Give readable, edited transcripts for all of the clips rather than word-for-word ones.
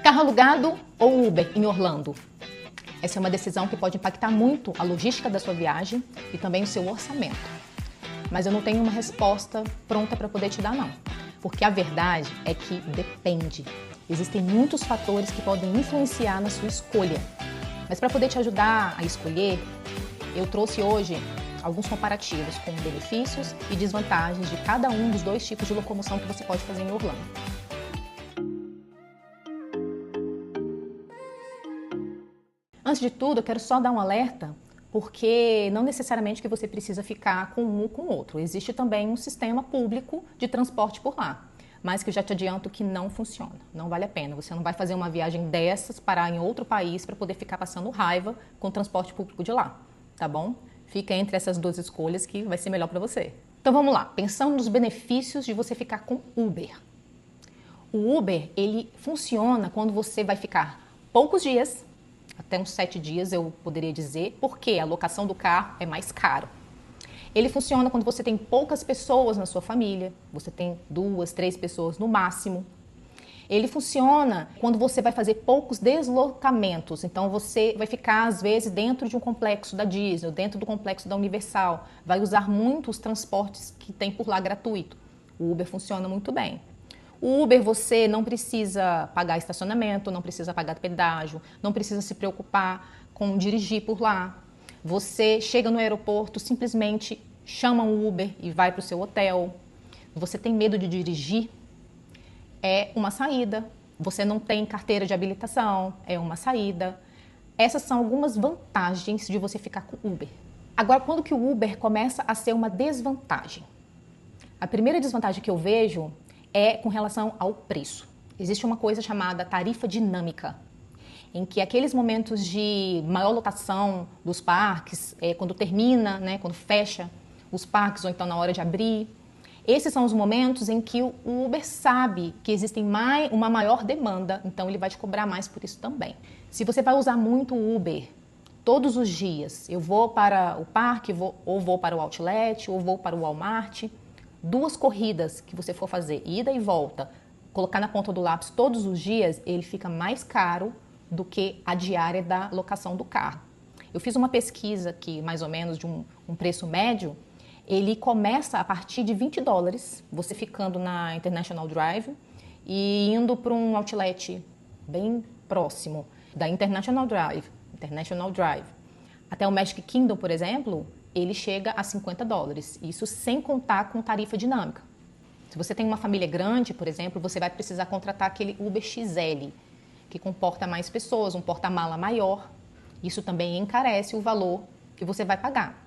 Carro alugado ou Uber em Orlando? Essa é uma decisão que pode impactar muito a logística da sua viagem e também o seu orçamento. Mas eu não tenho uma resposta pronta para poder te dar não, porque a verdade é que depende. Existem muitos fatores que podem influenciar na sua escolha. Mas para poder te ajudar a escolher, eu trouxe hoje alguns comparativos com benefícios e desvantagens de cada um dos dois tipos de locomoção que você pode fazer em Orlando. Antes de tudo, eu quero só dar um alerta, porque não necessariamente que você precisa ficar com um ou com o outro. Existe também um sistema público de transporte por lá, mas que eu já te adianto que não funciona, não vale a pena. Você não vai fazer uma viagem dessas, parar em outro país para poder ficar passando raiva com o transporte público de lá, tá bom? Fica entre essas duas escolhas que vai ser melhor para você. Então vamos lá, pensando nos benefícios de você ficar com Uber. O Uber, ele funciona quando você vai ficar poucos dias, até uns 7 dias eu poderia dizer, porque a locação do carro é mais caro. Ele funciona quando você tem poucas pessoas na sua família, você tem 2, 3 pessoas no máximo. Ele funciona quando você vai fazer poucos deslocamentos, então você vai ficar às vezes dentro de um complexo da Disney, ou dentro do complexo da Universal, vai usar muito os transportes que tem por lá gratuito. O Uber funciona muito bem. O Uber você não precisa pagar estacionamento, não precisa pagar pedágio, não precisa se preocupar com dirigir por lá. Você chega no aeroporto, simplesmente chama um Uber e vai para o seu hotel. Você tem medo de dirigir? É uma saída. Você não tem carteira de habilitação? É uma saída. Essas são algumas vantagens de você ficar com o Uber. Agora, quando que o Uber começa a ser uma desvantagem? A primeira desvantagem que eu vejo é com relação ao preço. Existe uma coisa chamada tarifa dinâmica, em que aqueles momentos de maior lotação dos parques, quando termina, né, quando fecha os parques ou então na hora de abrir, esses são os momentos em que o Uber sabe que existe uma maior demanda, então ele vai te cobrar mais por isso também. Se você vai usar muito o Uber todos os dias, eu vou para o parque, ou vou para o outlet, ou vou para o Walmart, 2 corridas que você for fazer, ida e volta, colocar na ponta do lápis todos os dias, ele fica mais caro do que a diária da locação do carro. Eu fiz uma pesquisa aqui, mais ou menos, de um preço médio, ele começa a partir de $20, você ficando na International Drive e indo para um outlet bem próximo da International Drive, até o Magic Kingdom, por exemplo, ele chega a $50, isso sem contar com tarifa dinâmica. Se você tem uma família grande, por exemplo, você vai precisar contratar aquele Uber XL, que comporta mais pessoas, um porta-mala maior. Isso também encarece o valor que você vai pagar.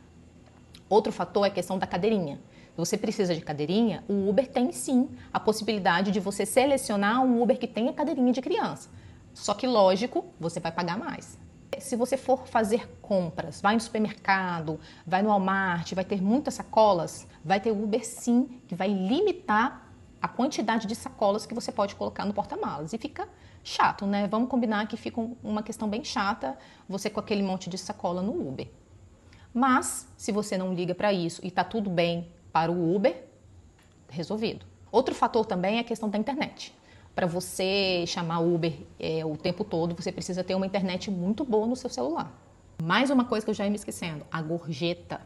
Outro fator é a questão da cadeirinha. Se você precisa de cadeirinha, o Uber tem sim a possibilidade de você selecionar um Uber que tenha cadeirinha de criança. Só que, lógico, você vai pagar mais. Se você for fazer compras, vai no supermercado, vai no Walmart, vai ter muitas sacolas, vai ter Uber sim, que vai limitar a quantidade de sacolas que você pode colocar no porta-malas. E fica chato, né? Vamos combinar que fica uma questão bem chata você com aquele monte de sacola no Uber. Mas, se você não liga para isso e está tudo bem para o Uber, resolvido. Outro fator também é a questão da internet. Para você chamar Uber o tempo todo, você precisa ter uma internet muito boa no seu celular. Mais uma coisa que eu já ia me esquecendo, a gorjeta.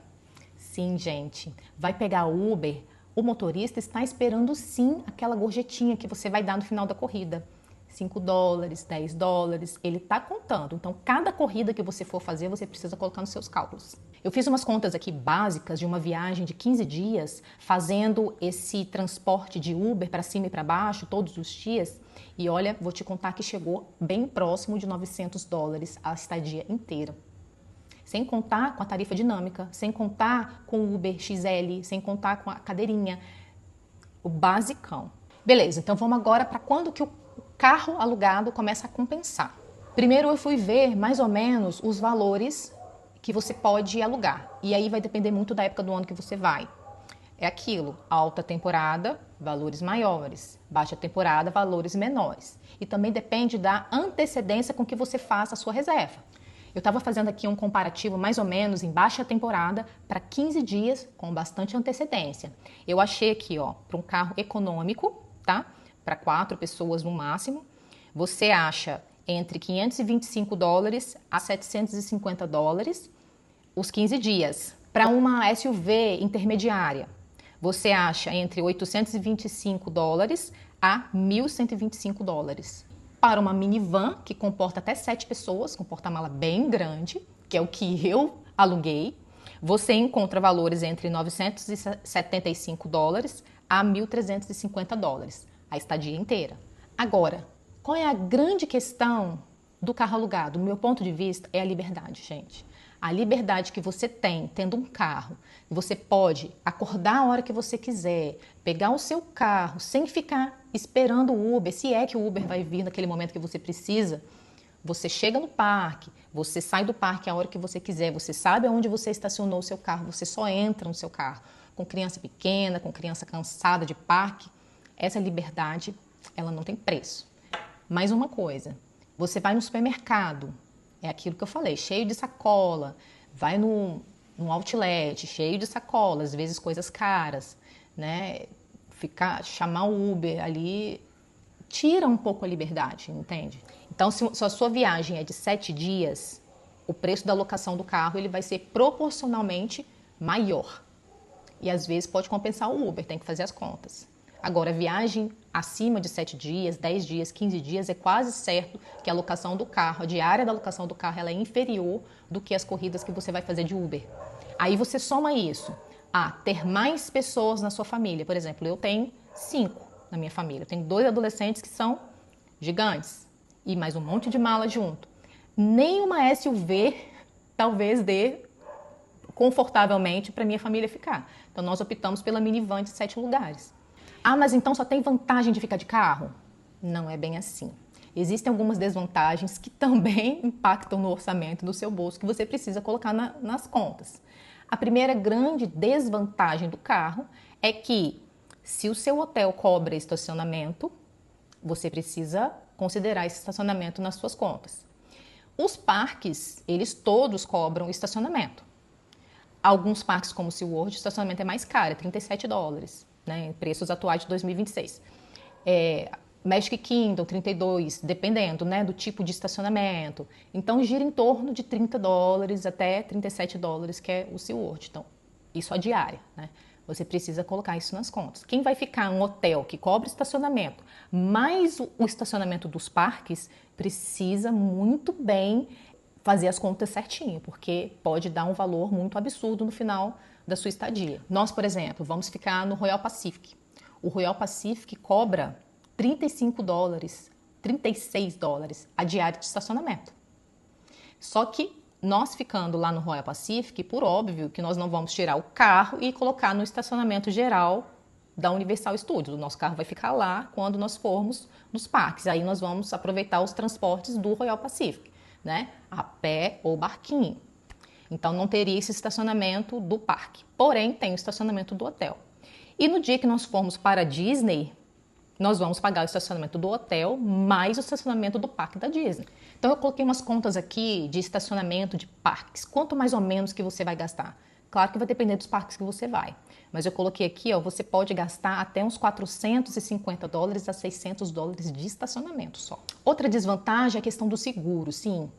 Sim, gente, vai pegar o Uber, o motorista está esperando sim aquela gorjetinha que você vai dar no final da corrida. $5, $10, ele está contando. Então, cada corrida que você for fazer, você precisa colocar nos seus cálculos. Eu fiz umas contas aqui básicas de uma viagem de 15 dias, fazendo esse transporte de Uber para cima e para baixo todos os dias. E olha, vou te contar que chegou bem próximo de $900 a estadia inteira. Sem contar com a tarifa dinâmica, sem contar com o Uber XL, sem contar com a cadeirinha. O basicão. Beleza, então vamos agora para quando que o carro alugado começa a compensar. Primeiro eu fui ver mais ou menos os valores que você pode alugar. E aí vai depender muito da época do ano que você vai. É aquilo, alta temporada, valores maiores, baixa temporada, valores menores. E também depende da antecedência com que você faça a sua reserva. Eu estava fazendo aqui um comparativo mais ou menos em baixa temporada para 15 dias com bastante antecedência. Eu achei aqui, ó, para um carro econômico, tá? Para 4 pessoas no máximo, você acha entre $525 a $750 os 15 dias. Para uma SUV intermediária, você acha entre $825 a $1.125. Para uma minivan, que comporta até 7 pessoas, com porta-mala bem grande, que é o que eu aluguei, você encontra valores entre $975 a $1.350, a estadia inteira. Agora, qual é a grande questão do carro alugado? Do meu ponto de vista, é a liberdade, gente. A liberdade que você tem tendo um carro. Você pode acordar a hora que você quiser, pegar o seu carro sem ficar esperando o Uber, se é que o Uber vai vir naquele momento que você precisa. Você chega no parque, você sai do parque a hora que você quiser, você sabe aonde você estacionou o seu carro, você só entra no seu carro. Com criança pequena, com criança cansada de parque, essa liberdade, ela não tem preço. Mais uma coisa, você vai no supermercado, é aquilo que eu falei, cheio de sacola, vai num outlet, cheio de sacola, às vezes coisas caras, né? Chamar o Uber ali tira um pouco a liberdade, entende? Então, se a sua viagem é de 7 dias, o preço da locação do carro ele vai ser proporcionalmente maior. E às vezes pode compensar o Uber, tem que fazer as contas. Agora, viagem acima de 7 dias, 10 dias, 15 dias, é quase certo que a locação do carro, a diária da locação do carro, ela é inferior do que as corridas que você vai fazer de Uber. Aí você soma isso a ter mais pessoas na sua família. Por exemplo, eu tenho 5 na minha família. Eu tenho 2 adolescentes que são gigantes e mais um monte de mala junto. Nem uma SUV talvez dê confortavelmente para minha família ficar. Então, nós optamos pela minivan de 7 lugares. Ah, mas então só tem vantagem de ficar de carro? Não é bem assim. Existem algumas desvantagens que também impactam no orçamento do seu bolso, que você precisa colocar nas contas. A primeira grande desvantagem do carro é que, se o seu hotel cobra estacionamento, você precisa considerar esse estacionamento nas suas contas. Os parques, eles todos cobram estacionamento. Alguns parques, como o SeaWorld, o estacionamento é mais caro, é $37, né, preços atuais de 2026. Magic Kingdom, 32, dependendo, né, do tipo de estacionamento. Então, gira em torno de $30 até $37, que é o SeaWorld. Então, isso a diária, né? Você precisa colocar isso nas contas. Quem vai ficar em um hotel que cobra estacionamento, mais o estacionamento dos parques, precisa muito bem fazer as contas certinho, porque pode dar um valor muito absurdo no final da sua estadia. Nós, por exemplo, vamos ficar no Royal Pacific. O Royal Pacific cobra $35, $36 a diária de estacionamento. Só que nós ficando lá no Royal Pacific, por óbvio que nós não vamos tirar o carro e colocar no estacionamento geral da Universal Studios. O nosso carro vai ficar lá quando nós formos nos parques. Aí nós vamos aproveitar os transportes do Royal Pacific, né? A pé ou barquinho. Então não teria esse estacionamento do parque. Porém, tem o estacionamento do hotel. E no dia que nós formos para a Disney, nós vamos pagar o estacionamento do hotel mais o estacionamento do parque da Disney. Então eu coloquei umas contas aqui de estacionamento de parques. Quanto mais ou menos que você vai gastar? Claro que vai depender dos parques que você vai. Mas eu coloquei aqui, ó, você pode gastar até uns $450 a $600 de estacionamento só. Outra desvantagem é a questão do seguro. Sim,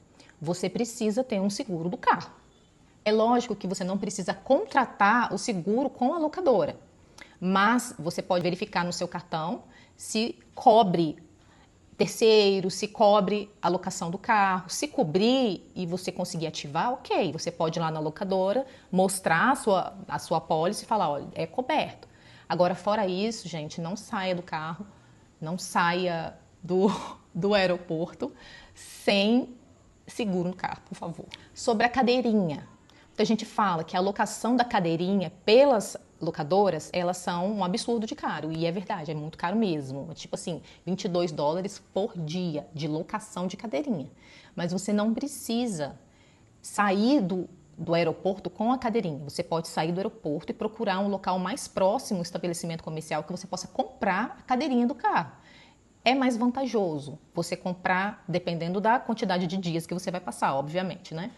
você precisa ter um seguro do carro. É lógico que você não precisa contratar o seguro com a locadora. Mas você pode verificar no seu cartão se cobre terceiro, se cobre a locação do carro. Se cobrir e você conseguir ativar, ok. Você pode ir lá na locadora, mostrar a sua apólice e falar, olha, é coberto. Agora, fora isso, gente, não saia do carro, não saia do aeroporto sem seguro no carro, por favor. Sobre a cadeirinha. Muita gente fala que a locação da cadeirinha pelas locadoras, elas são um absurdo de caro. E é verdade, é muito caro mesmo. Tipo assim, $22 por dia de locação de cadeirinha. Mas você não precisa sair do aeroporto com a cadeirinha. Você pode sair do aeroporto e procurar um local mais próximo, um estabelecimento comercial, que você possa comprar a cadeirinha do carro. É mais vantajoso você comprar, dependendo da quantidade de dias que você vai passar, obviamente, né?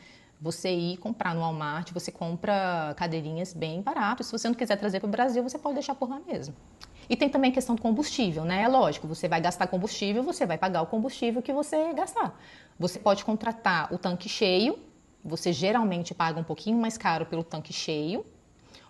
Você ir comprar no Walmart, você compra cadeirinhas bem barato. Se você não quiser trazer para o Brasil, você pode deixar por lá mesmo. E tem também a questão do combustível, né? É lógico, você vai gastar combustível, você vai pagar o combustível que você gastar. Você pode contratar o tanque cheio, você geralmente paga um pouquinho mais caro pelo tanque cheio,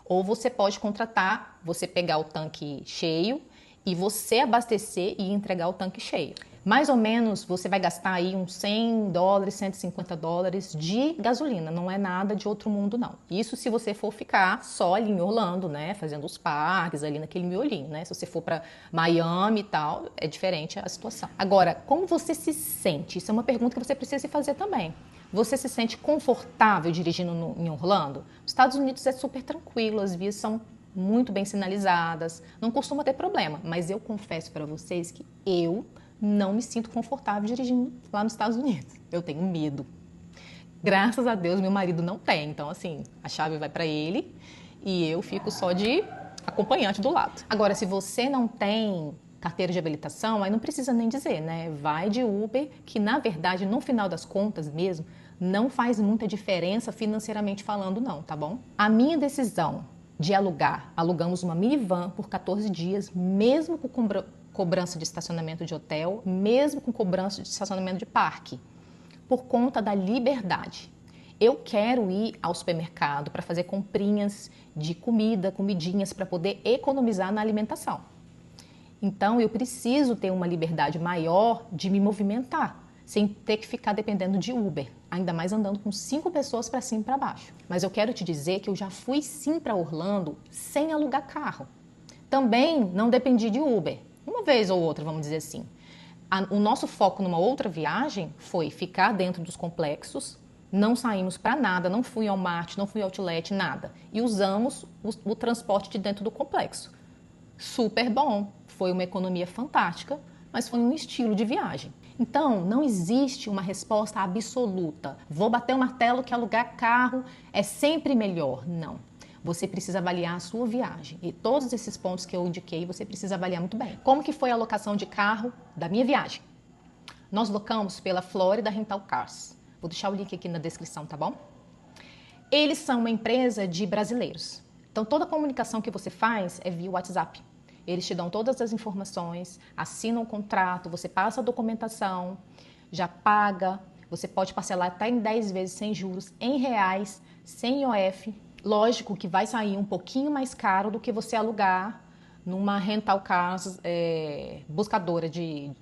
ou você pode contratar, você pegar o tanque cheio e você abastecer e entregar o tanque cheio. Mais ou menos você vai gastar aí uns $100, $150 de gasolina, não é nada de outro mundo não. Isso se você for ficar só ali em Orlando, né, fazendo os parques ali naquele miolinho, né? Se você for para Miami e tal, é diferente a situação. Agora, como você se sente? Isso é uma pergunta que você precisa se fazer também. Você se sente confortável dirigindo em Orlando? Os Estados Unidos é super tranquilo, as vias são muito bem sinalizadas, não costuma ter problema, mas eu confesso para vocês que eu não me sinto confortável dirigindo lá nos Estados Unidos. Eu tenho medo. Graças a Deus, meu marido não tem. Então, assim, a chave vai para ele e eu fico só de acompanhante do lado. Agora, se você não tem carteira de habilitação, aí não precisa nem dizer, né? Vai de Uber, que na verdade, no final das contas mesmo, não faz muita diferença financeiramente falando não, tá bom? A minha decisão de alugamos uma minivan por 14 dias, mesmo com cobrança de estacionamento de hotel, mesmo com cobrança de estacionamento de parque, por conta da liberdade. Eu quero ir ao supermercado para fazer comprinhas de comida, comidinhas, para poder economizar na alimentação. Então, eu preciso ter uma liberdade maior de me movimentar, sem ter que ficar dependendo de Uber, ainda mais andando com 5 pessoas para cima e para baixo. Mas eu quero te dizer que eu já fui sim para Orlando sem alugar carro. Também não dependi de Uber. Uma vez ou outra, vamos dizer assim. O nosso foco numa outra viagem foi ficar dentro dos complexos, não saímos para nada, não fui ao Walmart, não fui ao Outlet, nada. E usamos o transporte de dentro do complexo. Super bom, foi uma economia fantástica, mas foi um estilo de viagem. Então, não existe uma resposta absoluta. Vou bater o martelo que alugar carro é sempre melhor. Não. Você precisa avaliar a sua viagem. E todos esses pontos que eu indiquei, você precisa avaliar muito bem. Como que foi a locação de carro da minha viagem? Nós locamos pela Florida Rental Cars. Vou deixar o link aqui na descrição, tá bom? Eles são uma empresa de brasileiros. Então, toda a comunicação que você faz é via WhatsApp. Eles te dão todas as informações, assinam o contrato, você passa a documentação, já paga, você pode parcelar até em 10 vezes sem juros, em reais, sem IOF. Lógico que vai sair um pouquinho mais caro do que você alugar numa rental cars buscadora de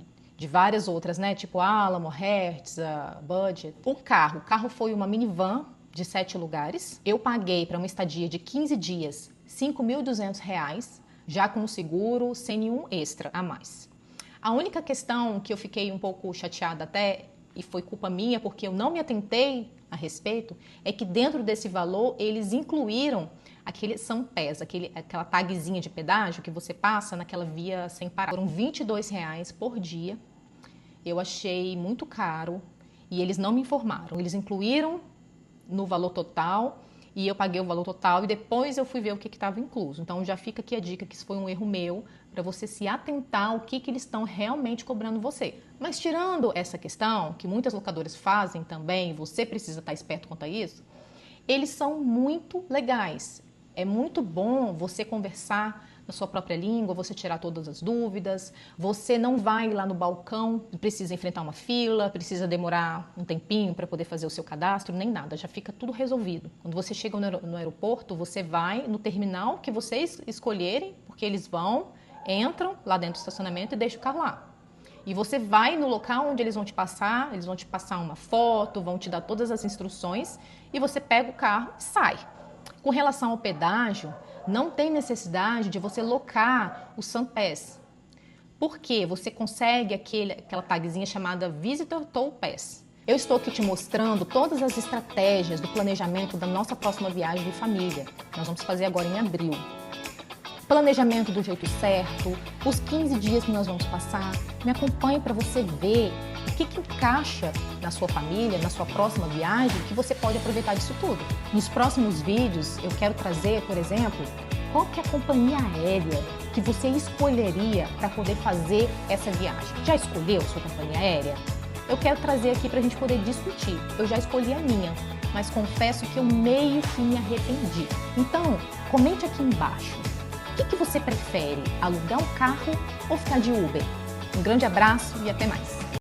várias outras, né? Tipo Alamo, Hertz, Budget. O carro foi uma minivan de 7 lugares. Eu paguei para uma estadia de 15 dias R$ 5.200, já com o seguro, sem nenhum extra a mais. A única questão que eu fiquei um pouco chateada até, e foi culpa minha, porque eu não me atentei a respeito, é que dentro desse valor eles incluíram aquele São Pés, aquela tagzinha de pedágio que você passa naquela via sem parar. Foram R$22 por dia. Eu achei muito caro e eles não me informaram. Eles incluíram no valor total e eu paguei o valor total e depois eu fui ver o que estava incluso. Então já fica aqui a dica que isso foi um erro meu para você se atentar ao que eles estão realmente cobrando você. Mas tirando essa questão, que muitas locadoras fazem também, você precisa estar esperto quanto a isso, eles são muito legais. É muito bom você conversar na sua própria língua, você tirar todas as dúvidas, você não vai lá no balcão, precisa enfrentar uma fila, precisa demorar um tempinho para poder fazer o seu cadastro, nem nada, já fica tudo resolvido. Quando você chega no aeroporto, você vai no terminal que vocês escolherem, porque eles entram lá dentro do estacionamento e deixam o carro lá. E você vai no local onde eles vão te passar uma foto, vão te dar todas as instruções e você pega o carro e sai. Com relação ao pedágio, não tem necessidade de você locar o São Pés. Porque você consegue aquela tagzinha chamada Visitor Toll Pass. Eu estou aqui te mostrando todas as estratégias do planejamento da nossa próxima viagem de família. Nós vamos fazer agora em abril. Planejamento do jeito certo, os 15 dias que nós vamos passar. Me acompanhe para você ver o que encaixa na sua família, na sua próxima viagem, que você pode aproveitar disso tudo. Nos próximos vídeos, eu quero trazer, por exemplo, qual que é a companhia aérea que você escolheria para poder fazer essa viagem. Já escolheu sua companhia aérea? Eu quero trazer aqui para a gente poder discutir. Eu já escolhi a minha, mas confesso que eu meio que me arrependi. Então, comente aqui embaixo. que você prefere, alugar um carro ou ficar de Uber? Um grande abraço e até mais!